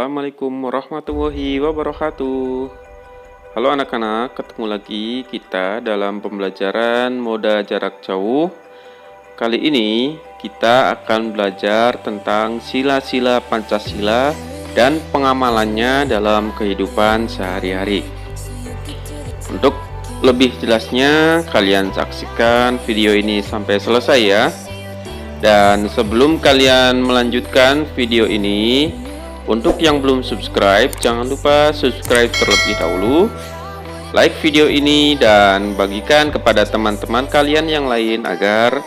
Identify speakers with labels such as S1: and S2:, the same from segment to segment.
S1: Assalamualaikum warahmatullahi wabarakatuh. Halo anak-anak, ketemu lagi kita dalam pembelajaran moda jarak jauh. Kali ini kita akan belajar tentang sila-sila Pancasila dan pengamalannya dalam kehidupan sehari-hari. Untuk lebih jelasnya, kalian saksikan video ini sampai selesai ya. Dan sebelum kalian melanjutkan video ini, untuk yang belum subscribe, jangan lupa subscribe terlebih dahulu, like video ini, dan bagikan kepada teman-teman kalian yang lain agar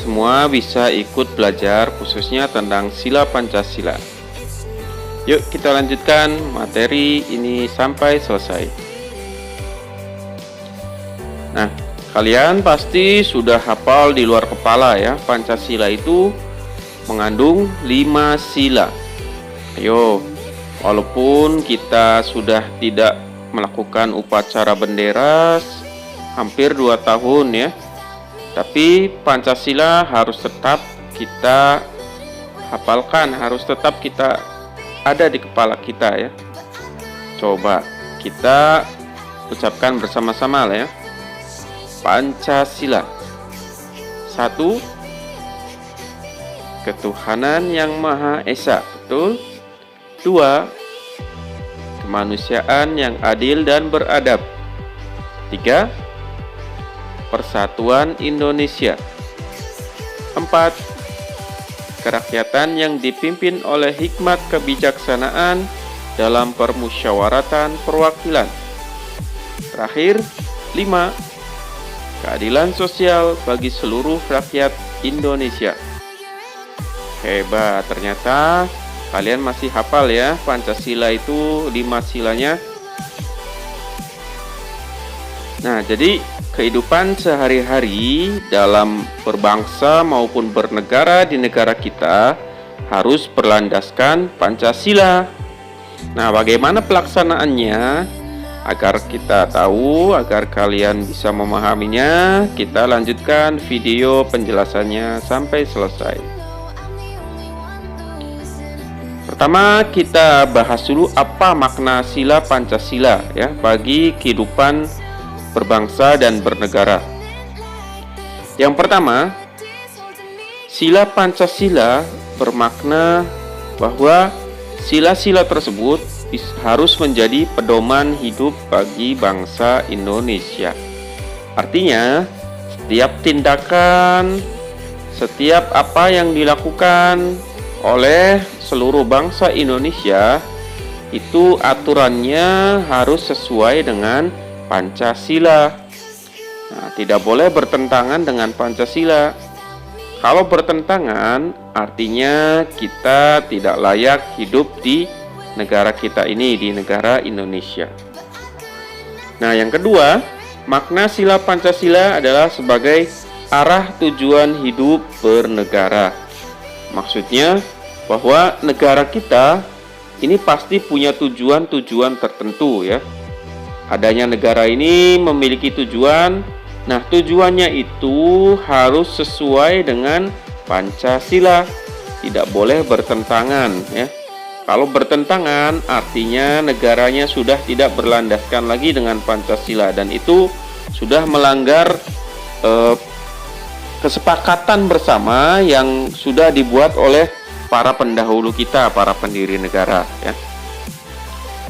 S1: semua bisa ikut belajar khususnya tentang sila Pancasila. Yuk kita lanjutkan materi ini sampai selesai. Nah, kalian pasti sudah hafal di luar kepala ya, Pancasila itu mengandung 5 sila. Ayo, walaupun kita sudah tidak melakukan upacara bendera hampir 2 tahun ya, tapi Pancasila harus tetap kita hafalkan, harus tetap kita ada di kepala kita ya. Coba kita ucapkan bersama-sama lah ya. Pancasila. 1. Ketuhanan yang Maha Esa. Betul? 2. Kemanusiaan yang adil dan beradab. 3. Persatuan Indonesia. 4. Kerakyatan yang dipimpin oleh hikmat kebijaksanaan dalam permusyawaratan perwakilan. Terakhir, 5. Keadilan sosial bagi seluruh rakyat Indonesia. Hebat, ternyata kalian masih hafal ya Pancasila itu 5 silanya. Nah, jadi kehidupan sehari-hari dalam berbangsa maupun bernegara di negara kita harus berlandaskan Pancasila. Nah, bagaimana pelaksanaannya? Agar kita tahu, agar kalian bisa memahaminya, kita lanjutkan video penjelasannya sampai selesai. Pertama, kita bahas dulu apa makna sila Pancasila ya bagi kehidupan berbangsa dan bernegara. Yang pertama, sila Pancasila bermakna bahwa sila-sila tersebut harus menjadi pedoman hidup bagi bangsa Indonesia. Artinya, setiap tindakan, setiap apa yang dilakukan oleh seluruh bangsa Indonesia itu aturannya harus sesuai dengan Pancasila. Nah, tidak boleh bertentangan dengan Pancasila. Kalau bertentangan, artinya kita tidak layak hidup di negara kita ini, di negara Indonesia. Nah, yang kedua, makna sila Pancasila adalah sebagai arah tujuan hidup bernegara. Maksudnya bahwa negara kita ini pasti punya tujuan-tujuan tertentu ya. Adanya negara ini memiliki tujuan. Nah, tujuannya itu harus sesuai dengan Pancasila. Tidak boleh bertentangan ya. Kalau bertentangan, artinya negaranya sudah tidak berlandaskan lagi dengan Pancasila, dan itu sudah melanggar kesepakatan bersama yang sudah dibuat oleh para pendahulu kita, para pendiri negara ya.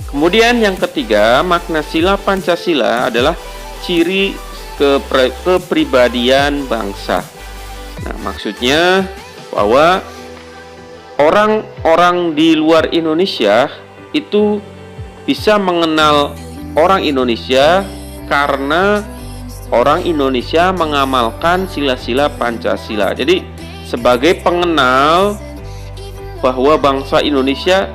S1: Kemudian yang ketiga, makna sila Pancasila adalah ciri kepribadian bangsa. Nah, maksudnya bahwa orang-orang di luar Indonesia itu bisa mengenal orang Indonesia karena orang Indonesia mengamalkan sila-sila Pancasila. Jadi sebagai pengenal bahwa bangsa Indonesia,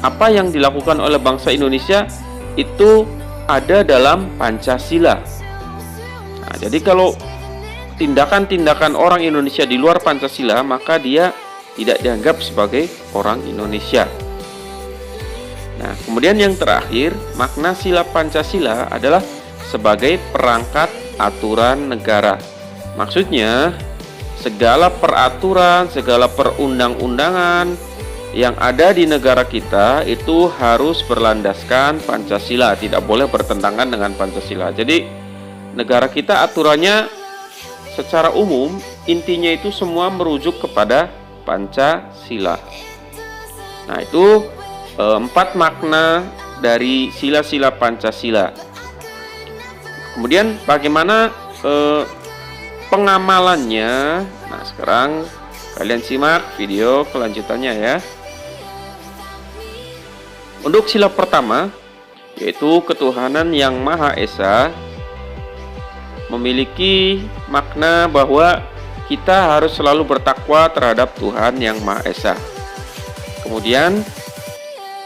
S1: apa yang dilakukan oleh bangsa Indonesia itu ada dalam Pancasila. Nah, jadi kalau tindakan-tindakan orang Indonesia di luar Pancasila, maka dia tidak dianggap sebagai orang Indonesia. Nah, kemudian yang terakhir, makna sila Pancasila adalah sebagai perangkat aturan negara. Maksudnya, segala peraturan, segala perundang-undangan yang ada di negara kita itu harus berlandaskan Pancasila, tidak boleh bertentangan dengan Pancasila. Jadi negara kita aturannya secara umum intinya itu semua merujuk kepada Pancasila. Nah, itu 4 makna dari sila-sila Pancasila. Kemudian bagaimana pengamalannya? Nah, sekarang kalian simak video kelanjutannya ya. Untuk sila pertama, yaitu ketuhanan yang Maha Esa, memiliki makna bahwa kita harus selalu bertakwa terhadap Tuhan yang Maha Esa. Kemudian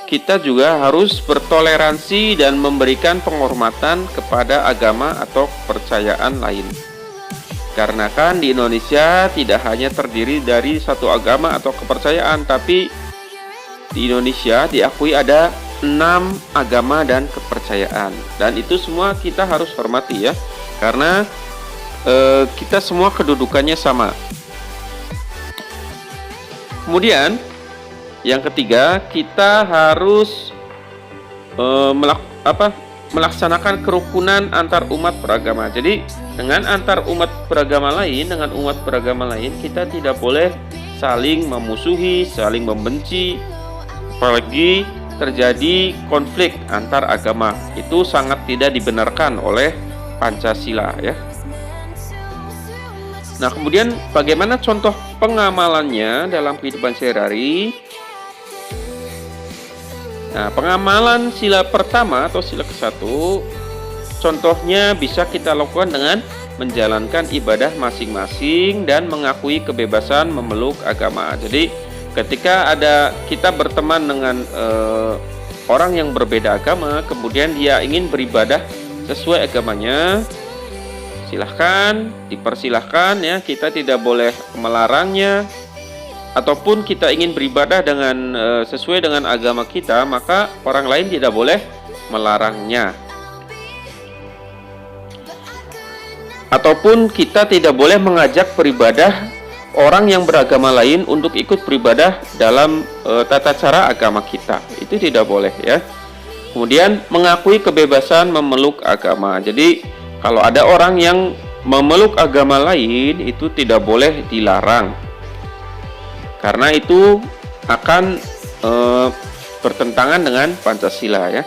S1: kita juga harus bertoleransi dan memberikan penghormatan kepada agama atau kepercayaan lain. Karena kan di Indonesia tidak hanya terdiri dari satu agama atau kepercayaan, tapi di Indonesia diakui ada 6 agama dan kepercayaan. Dan itu semua kita harus hormati ya, karena kita semua kedudukannya sama. Kemudian yang ketiga, kita harus melaksanakan kerukunan antar umat beragama. Jadi dengan antar umat beragama lain, kita tidak boleh saling memusuhi, saling membenci, apalagi terjadi konflik antar agama. Itu sangat tidak dibenarkan oleh Pancasila ya. Nah, kemudian bagaimana contoh pengamalannya dalam kehidupan sehari-hari? Nah, pengamalan sila pertama atau sila ke-1, contohnya bisa kita lakukan dengan menjalankan ibadah masing-masing dan mengakui kebebasan memeluk agama. Jadi ketika kita berteman dengan orang yang berbeda agama, kemudian dia ingin beribadah sesuai agamanya, silahkan, dipersilahkan ya, kita tidak boleh melarangnya. Ataupun kita ingin beribadah dengan sesuai dengan agama kita, maka orang lain tidak boleh melarangnya. Ataupun kita tidak boleh mengajak beribadah orang yang beragama lain untuk ikut beribadah dalam tata cara agama kita. Itu tidak boleh ya. Kemudian mengakui kebebasan memeluk agama. Jadi kalau ada orang yang memeluk agama lain, itu tidak boleh dilarang, karena itu akan bertentangan dengan Pancasila ya.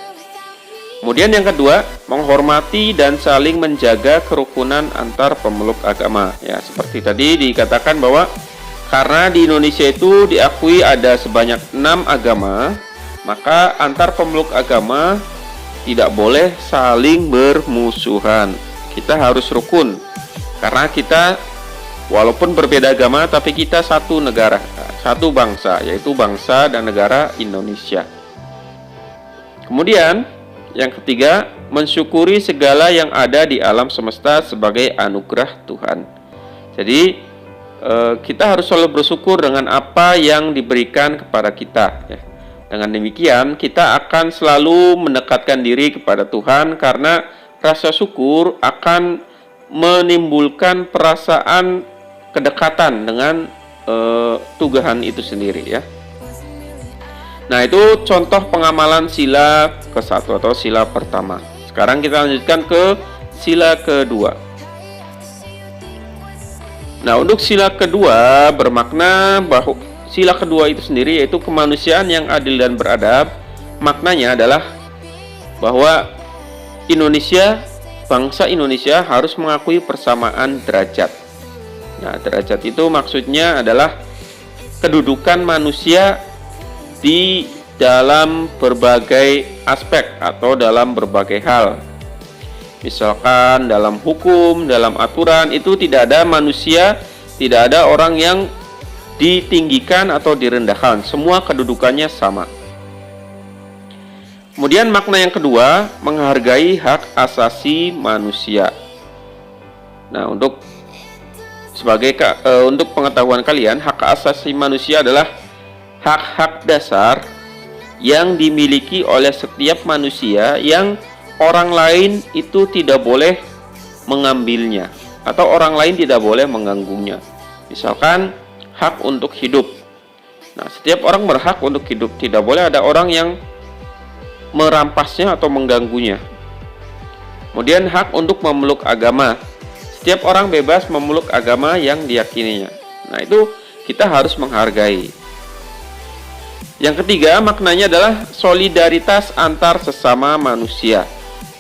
S1: Kemudian yang kedua, menghormati dan saling menjaga kerukunan antar pemeluk agama. Ya, seperti tadi dikatakan bahwa karena di Indonesia itu diakui ada sebanyak 6 agama, maka antar pemeluk agama tidak boleh saling bermusuhan. Kita harus rukun, karena kita walaupun berbeda agama, tapi kita satu negara, satu bangsa, yaitu bangsa dan negara Indonesia. Kemudian yang ketiga, mensyukuri segala yang ada di alam semesta sebagai anugerah Tuhan. Jadi kita harus selalu bersyukur dengan apa yang diberikan kepada kita ya. Dengan demikian kita akan selalu mendekatkan diri kepada Tuhan, karena rasa syukur akan menimbulkan perasaan kedekatan dengan Tuhan itu sendiri ya. Nah, itu contoh pengamalan sila ke-1 atau sila pertama. Sekarang kita lanjutkan ke sila kedua. Nah, untuk sila kedua bermakna bahwa sila kedua itu sendiri yaitu kemanusiaan yang adil dan beradab. Maknanya adalah bahwa bangsa Indonesia harus mengakui persamaan derajat. Nah, derajat itu maksudnya adalah kedudukan manusia di dalam berbagai aspek atau dalam berbagai hal. Misalkan dalam hukum, dalam aturan, itu tidak ada manusia, tidak ada orang yang ditinggikan atau direndahkan. Semua kedudukannya sama. Kemudian makna yang kedua, menghargai hak asasi manusia. Nah, untuk pengetahuan kalian, hak asasi manusia adalah hak-hak dasar yang dimiliki oleh setiap manusia yang orang lain itu tidak boleh mengambilnya atau orang lain tidak boleh mengganggunya. Misalkan hak untuk hidup, Nah, setiap orang berhak untuk hidup, tidak boleh ada orang yang merampasnya atau mengganggunya. Kemudian hak untuk memeluk agama. Setiap orang bebas memeluk agama yang diyakininya. Nah, itu kita harus menghargai. Yang ketiga, maknanya adalah solidaritas antar sesama manusia.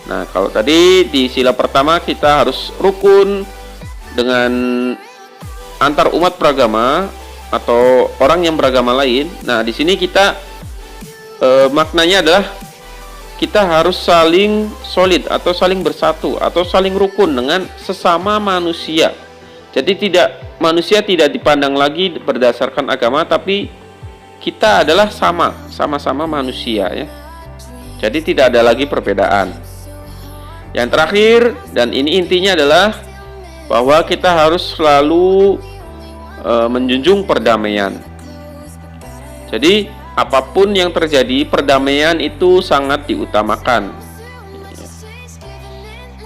S1: Nah, kalau tadi di sila pertama kita harus rukun dengan antar umat beragama atau orang yang beragama lain. Nah, di sini kita maknanya adalah kita harus saling solid atau saling bersatu atau saling rukun dengan sesama manusia. Jadi manusia tidak dipandang lagi berdasarkan agama, tapi kita adalah sama-sama manusia ya. Jadi tidak ada lagi perbedaan. Yang terakhir, dan ini intinya adalah bahwa kita harus selalu menjunjung perdamaian. Jadi apapun yang terjadi, perdamaian itu sangat diutamakan.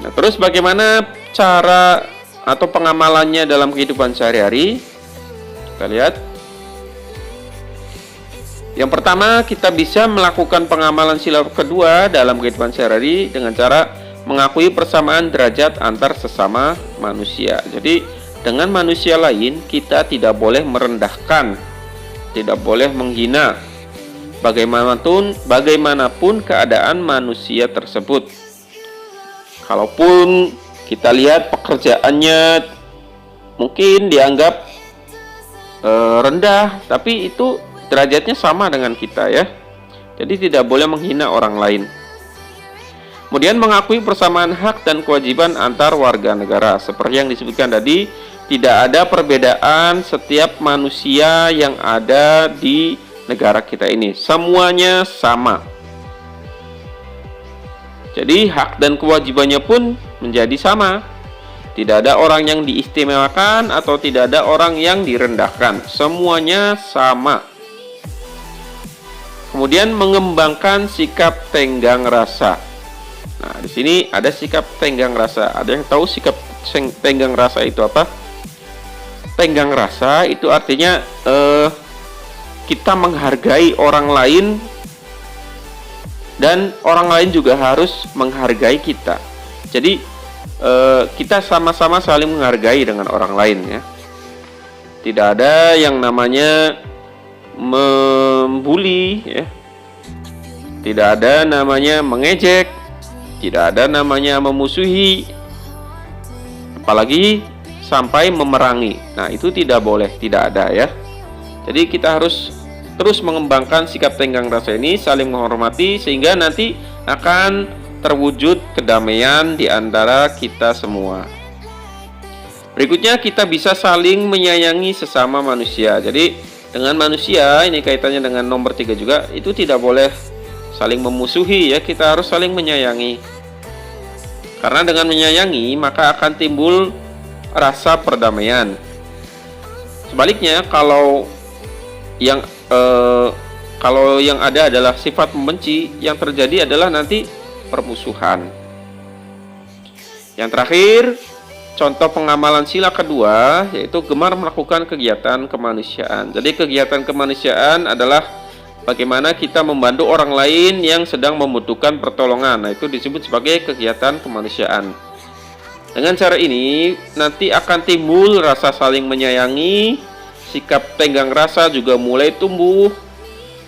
S1: Nah, terus bagaimana cara atau pengamalannya dalam kehidupan sehari-hari? Kita lihat. Yang pertama, kita bisa melakukan pengamalan sila kedua dalam kehidupan sehari-hari dengan cara mengakui persamaan derajat antar sesama manusia. Jadi, dengan manusia lain, kita tidak boleh merendahkan, tidak boleh menghina, bagaimanapun keadaan manusia tersebut. Kalaupun kita lihat pekerjaannya mungkin dianggap rendah, tapi itu derajatnya sama dengan kita ya. Jadi tidak boleh menghina orang lain. Kemudian mengakui persamaan hak dan kewajiban antar warga negara. Seperti yang disebutkan tadi, tidak ada perbedaan setiap manusia yang ada di negara kita ini. Semuanya sama. Jadi hak dan kewajibannya pun menjadi sama. Tidak ada orang yang diistimewakan atau tidak ada orang yang direndahkan. Semuanya sama. Kemudian mengembangkan sikap tenggang rasa. Nah, di sini ada sikap tenggang rasa. Ada yang tahu sikap tenggang rasa itu apa? Tenggang rasa itu artinya kita menghargai orang lain dan orang lain juga harus menghargai kita. Jadi kita sama-sama saling menghargai dengan orang lain ya. Tidak ada yang namanya membuli ya. Tidak ada namanya mengejek, tidak ada namanya memusuhi, apalagi sampai memerangi. Nah, itu tidak boleh, tidak ada ya. Jadi kita harus terus mengembangkan sikap tenggang rasa ini, saling menghormati, sehingga nanti akan terwujud kedamaian di antara kita semua. Berikutnya, kita bisa saling menyayangi sesama manusia. Jadi dengan manusia, ini kaitannya dengan nomor 3 juga, itu tidak boleh saling memusuhi ya, kita harus saling menyayangi. Karena dengan menyayangi, maka akan timbul rasa perdamaian. Sebaliknya, kalau yang ada adalah sifat membenci, yang terjadi adalah nanti permusuhan. Yang terakhir, contoh pengamalan sila kedua yaitu gemar melakukan kegiatan kemanusiaan. Jadi kegiatan kemanusiaan adalah bagaimana kita membantu orang lain yang sedang membutuhkan pertolongan. Nah, itu disebut sebagai kegiatan kemanusiaan. Dengan cara ini nanti akan timbul rasa saling menyayangi, sikap tenggang rasa juga mulai tumbuh,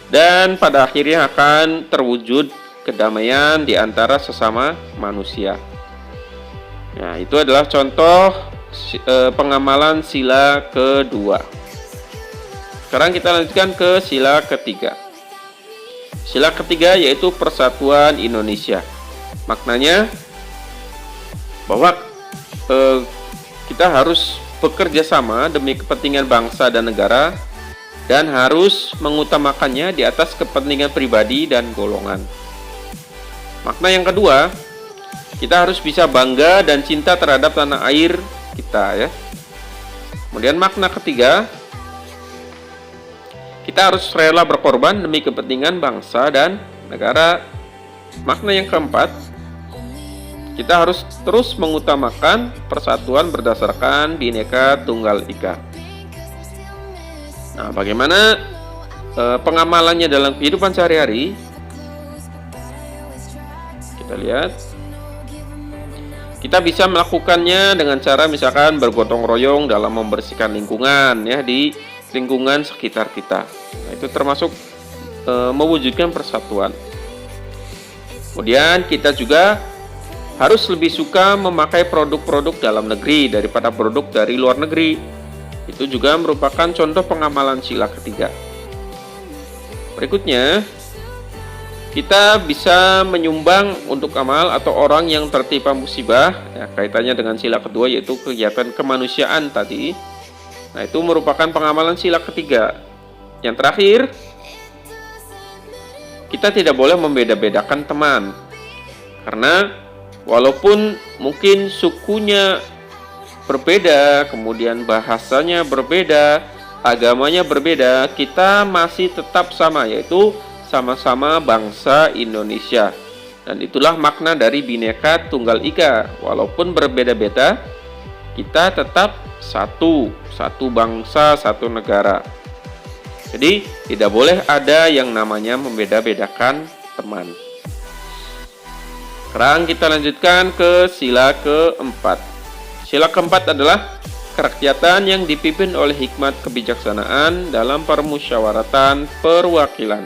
S1: dan pada akhirnya akan terwujud kedamaian di antara sesama manusia. Nah, itu adalah contoh pengamalan sila kedua. Sekarang kita lanjutkan ke sila ketiga. Sila ketiga yaitu Persatuan Indonesia. Maknanya bahwa kita harus bekerja sama demi kepentingan bangsa dan negara, dan harus mengutamakannya di atas kepentingan pribadi dan golongan. Makna yang kedua, kita harus bisa bangga dan cinta terhadap tanah air kita ya. Kemudian makna ketiga, kita harus rela berkorban demi kepentingan bangsa dan negara. Makna yang keempat, kita harus terus mengutamakan persatuan berdasarkan Bhinneka Tunggal Ika. Nah, bagaimana pengamalannya dalam kehidupan sehari-hari, kita lihat, kita bisa melakukannya dengan cara misalkan bergotong royong dalam membersihkan lingkungan ya di lingkungan sekitar kita. Nah, itu termasuk mewujudkan persatuan. Kemudian kita juga harus lebih suka memakai produk-produk dalam negeri daripada produk dari luar negeri. Itu juga merupakan contoh pengamalan sila ketiga. Berikutnya, kita bisa menyumbang untuk amal atau orang yang tertimpa musibah, ya, kaitannya dengan sila kedua yaitu kegiatan kemanusiaan tadi. Nah, itu merupakan pengamalan sila ketiga. Yang terakhir, kita tidak boleh membeda-bedakan teman. Karena walaupun mungkin sukunya berbeda, kemudian bahasanya berbeda, agamanya berbeda, kita masih tetap sama, yaitu sama-sama bangsa Indonesia. Dan itulah makna dari Bhinneka Tunggal Ika. Walaupun berbeda-beda, kita tetap satu bangsa, satu negara. Jadi tidak boleh ada yang namanya membeda-bedakan teman. Sekarang kita lanjutkan ke sila keempat. Sila keempat adalah kerakyatan yang dipimpin oleh hikmat kebijaksanaan dalam permusyawaratan perwakilan.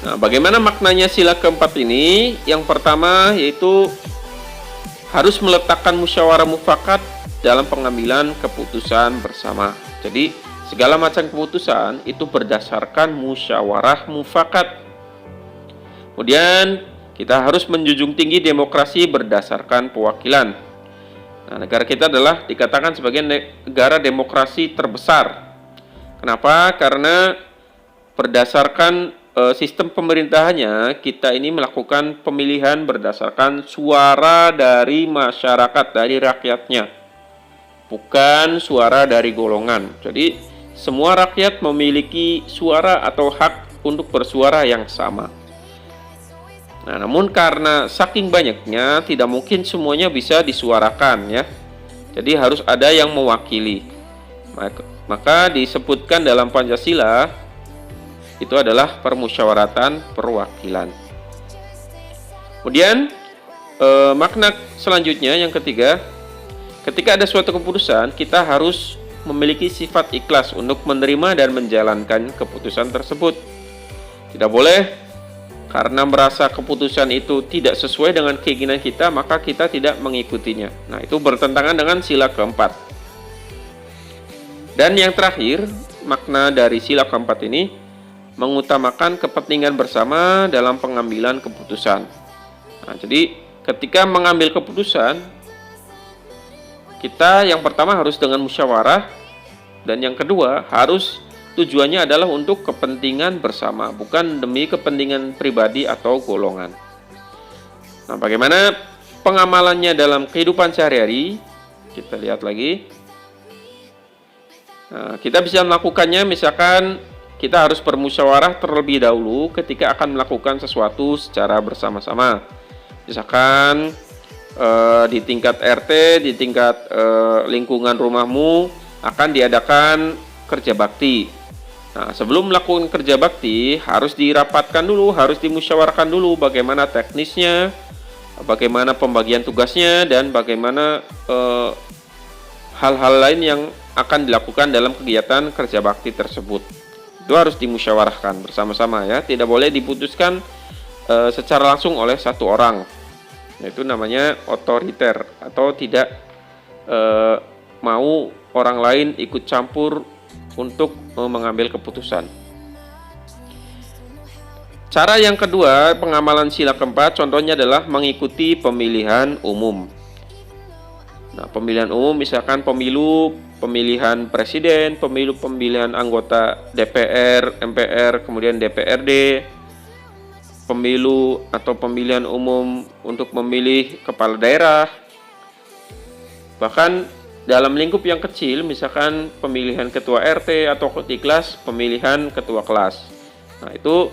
S1: Nah, bagaimana maknanya sila keempat ini? Yang pertama yaitu harus meletakkan musyawarah mufakat dalam pengambilan keputusan bersama. Jadi, segala macam keputusan itu berdasarkan musyawarah mufakat. Kemudian, kita harus menjunjung tinggi demokrasi berdasarkan pewakilan. Nah, negara kita adalah dikatakan sebagai negara demokrasi terbesar. Kenapa? Karena berdasarkan sistem pemerintahannya, kita ini melakukan pemilihan berdasarkan suara dari masyarakat, dari rakyatnya, bukan suara dari golongan. Jadi semua rakyat memiliki suara atau hak untuk bersuara yang sama. Nah, namun karena saking banyaknya tidak mungkin semuanya bisa disuarakan ya. Jadi harus ada yang mewakili. Maka disebutkan dalam Pancasila itu adalah permusyawaratan perwakilan. Kemudian makna selanjutnya yang ketiga, ketika ada suatu keputusan, kita harus memiliki sifat ikhlas untuk menerima dan menjalankan keputusan tersebut. Tidak boleh karena merasa keputusan itu tidak sesuai dengan keinginan kita, maka kita tidak mengikutinya. Nah, itu bertentangan dengan sila keempat. Dan yang terakhir, makna dari sila keempat ini mengutamakan kepentingan bersama dalam pengambilan keputusan. Nah, jadi ketika mengambil keputusan, kita yang pertama harus dengan musyawarah, dan yang kedua harus tujuannya adalah untuk kepentingan bersama, bukan demi kepentingan pribadi atau golongan. Nah, bagaimana pengamalannya dalam kehidupan sehari-hari? Kita lihat lagi. Nah, kita bisa melakukannya misalkan kita harus bermusyawarah terlebih dahulu ketika akan melakukan sesuatu secara bersama-sama. Misalkan di tingkat RT, di tingkat lingkungan rumahmu akan diadakan kerja bakti. Nah, sebelum melakukan kerja bakti harus dirapatkan dulu, harus dimusyawarahkan dulu bagaimana teknisnya, bagaimana pembagian tugasnya, dan bagaimana hal-hal lain yang akan dilakukan dalam kegiatan kerja bakti tersebut. Itu harus dimusyawarahkan bersama-sama ya, tidak boleh diputuskan secara langsung oleh satu orang. Itu namanya otoriter atau tidak mau orang lain ikut campur untuk mengambil keputusan. Cara yang kedua pengamalan sila keempat contohnya adalah mengikuti pemilihan umum. Nah, pemilihan umum misalkan pemilihan presiden, pemilihan anggota DPR, MPR, kemudian DPRD, pemilu atau pemilihan umum untuk memilih kepala daerah. Bahkan dalam lingkup yang kecil, misalkan pemilihan ketua RT atau di kelas, pemilihan ketua kelas. Nah, itu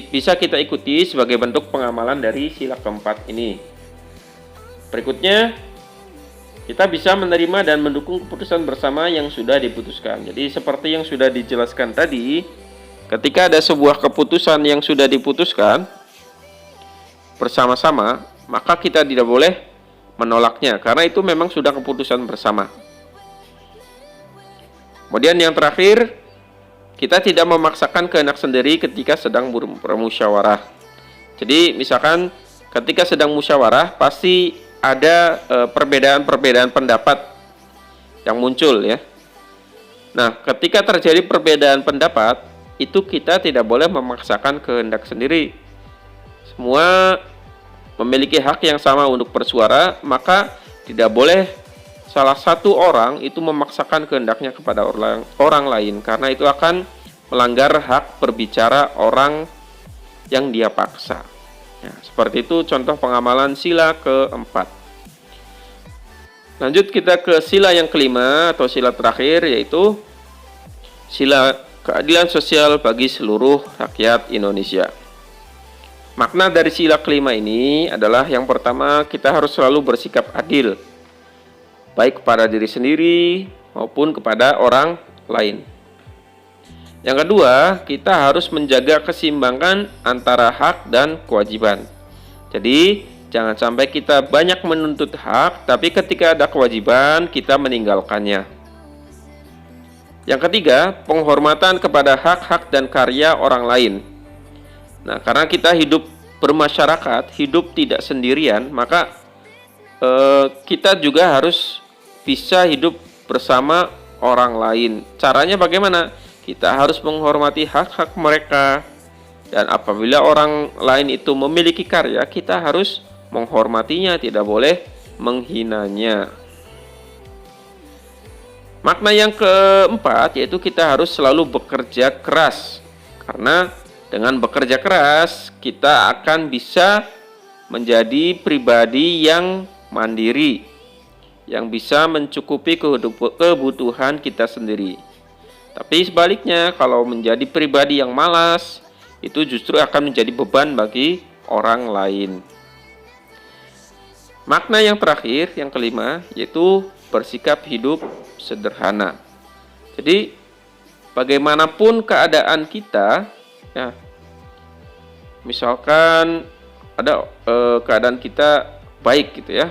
S1: bisa kita ikuti sebagai bentuk pengamalan dari sila keempat ini. Berikutnya, kita bisa menerima dan mendukung keputusan bersama yang sudah diputuskan. Jadi seperti yang sudah dijelaskan tadi, ketika ada sebuah keputusan yang sudah diputuskan bersama-sama, maka kita tidak boleh menolaknya, karena itu memang sudah keputusan bersama. Kemudian yang terakhir, kita tidak memaksakan kehendak sendiri ketika sedang bermusyawarah. Jadi misalkan ketika sedang musyawarah, pasti ada perbedaan-perbedaan pendapat yang muncul ya. Nah, ketika terjadi perbedaan pendapat, itu kita tidak boleh memaksakan kehendak sendiri. Semua memiliki hak yang sama untuk bersuara, maka tidak boleh salah satu orang itu memaksakan kehendaknya kepada orang lain, karena itu akan melanggar hak berbicara orang yang dia paksa. Nah, seperti itu contoh pengamalan sila keempat. Lanjut kita ke sila yang kelima atau sila terakhir, yaitu sila keadilan sosial bagi seluruh rakyat Indonesia. Makna dari sila kelima ini adalah yang pertama, kita harus selalu bersikap adil, baik kepada diri sendiri maupun kepada orang lain. Yang kedua, kita harus menjaga keseimbangan antara hak dan kewajiban. Jadi, jangan sampai kita banyak menuntut hak, tapi ketika ada kewajiban, kita meninggalkannya. Yang ketiga, penghormatan kepada hak-hak dan karya orang lain. Nah, karena kita hidup bermasyarakat, hidup tidak sendirian, maka kita juga harus bisa hidup bersama orang lain. Caranya bagaimana? Kita harus menghormati hak-hak mereka, dan apabila orang lain itu memiliki karya, kita harus menghormatinya, tidak boleh menghinanya. Makna yang keempat yaitu kita harus selalu bekerja keras, karena dengan bekerja keras kita akan bisa menjadi pribadi yang mandiri, yang bisa mencukupi kebutuhan kita sendiri. Tapi sebaliknya, kalau menjadi pribadi yang malas, itu justru akan menjadi beban bagi orang lain. Makna yang terakhir, yang kelima, yaitu bersikap hidup sederhana. Jadi, bagaimanapun keadaan kita, ya, misalkan ada keadaan kita baik gitu ya,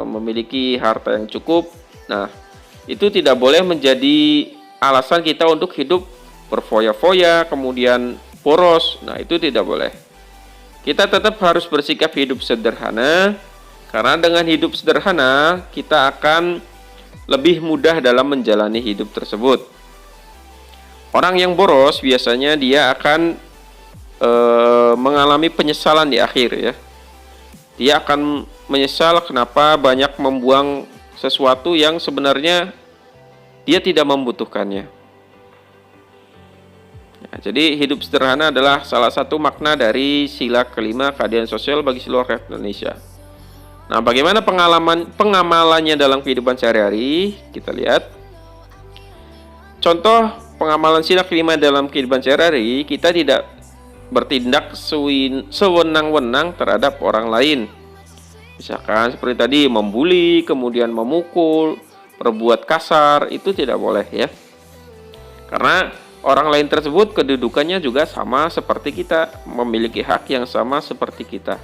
S1: memiliki harta yang cukup, nah itu tidak boleh menjadi alasan kita untuk hidup berfoya-foya, kemudian boros. Nah, itu tidak boleh. Kita tetap harus bersikap hidup sederhana, karena dengan hidup sederhana kita akan lebih mudah dalam menjalani hidup tersebut. Orang yang boros biasanya dia akan mengalami penyesalan di akhir ya. Dia akan menyesal kenapa banyak membuang sesuatu yang sebenarnya dia tidak membutuhkannya. Nah, jadi hidup sederhana adalah salah satu makna dari sila kelima keadilan sosial bagi seluruh rakyat Indonesia. Nah, bagaimana pengamalannya dalam kehidupan sehari-hari? Kita lihat. Contoh pengamalan sila kelima dalam kehidupan sehari-hari, kita tidak bertindak sewenang-wenang terhadap orang lain. Misalkan seperti tadi membuli, kemudian memukul, berbuat kasar, itu tidak boleh ya. Karena orang lain tersebut kedudukannya juga sama seperti kita, memiliki hak yang sama seperti kita.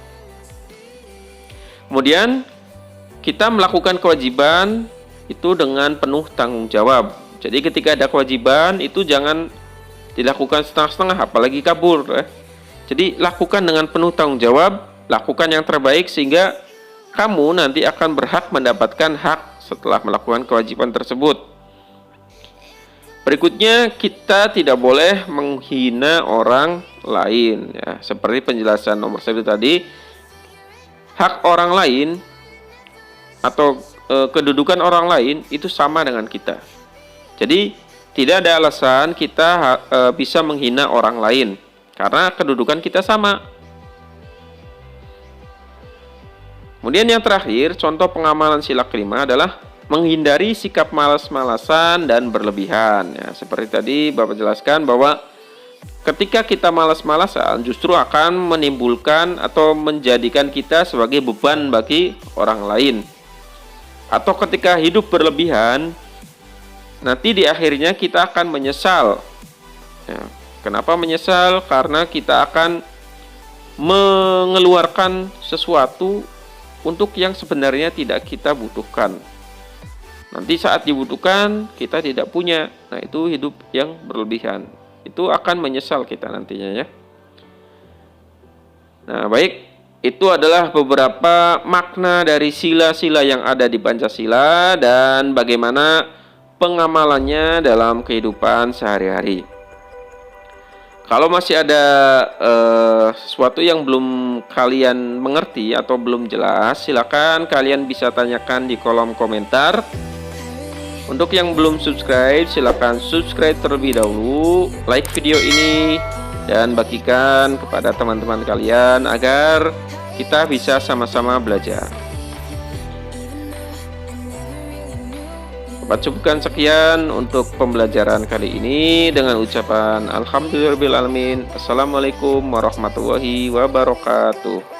S1: Kemudian kita melakukan kewajiban itu dengan penuh tanggung jawab. Jadi ketika ada kewajiban itu jangan dilakukan setengah-setengah, apalagi kabur ya. Jadi lakukan dengan penuh tanggung jawab, lakukan yang terbaik sehingga kamu nanti akan berhak mendapatkan hak setelah melakukan kewajiban tersebut. Berikutnya, kita tidak boleh menghina orang lain ya. Seperti penjelasan nomor 1 tadi, hak orang lain atau kedudukan orang lain itu sama dengan kita. Jadi tidak ada alasan kita bisa menghina orang lain karena kedudukan kita sama. Kemudian yang terakhir, contoh pengamalan sila kelima adalah menghindari sikap malas-malasan dan berlebihan. Ya, seperti tadi Bapak jelaskan bahwa ketika kita malas-malasan justru akan menimbulkan atau menjadikan kita sebagai beban bagi orang lain. atau ketika hidup berlebihan, nanti di akhirnya kita akan menyesal. Ya, kenapa menyesal? Karena kita akan mengeluarkan sesuatu untuk yang sebenarnya tidak kita butuhkan. Nanti saat dibutuhkan kita tidak punya. Nah, itu hidup yang berlebihan. Itu akan menyesal kita nantinya ya. Nah, baik, itu adalah beberapa makna dari sila-sila yang ada di Pancasila dan bagaimana pengamalannya dalam kehidupan sehari-hari. Kalau masih ada sesuatu yang belum kalian mengerti atau belum jelas, silakan kalian bisa tanyakan di kolom komentar. Untuk yang belum subscribe, silakan subscribe terlebih dahulu, like video ini, dan bagikan kepada teman-teman kalian agar kita bisa sama-sama belajar. Bapak cukupkan sekian untuk pembelajaran kali ini dengan ucapan alhamdulillahirabbil alamin. Assalamualaikum warahmatullahi wabarakatuh.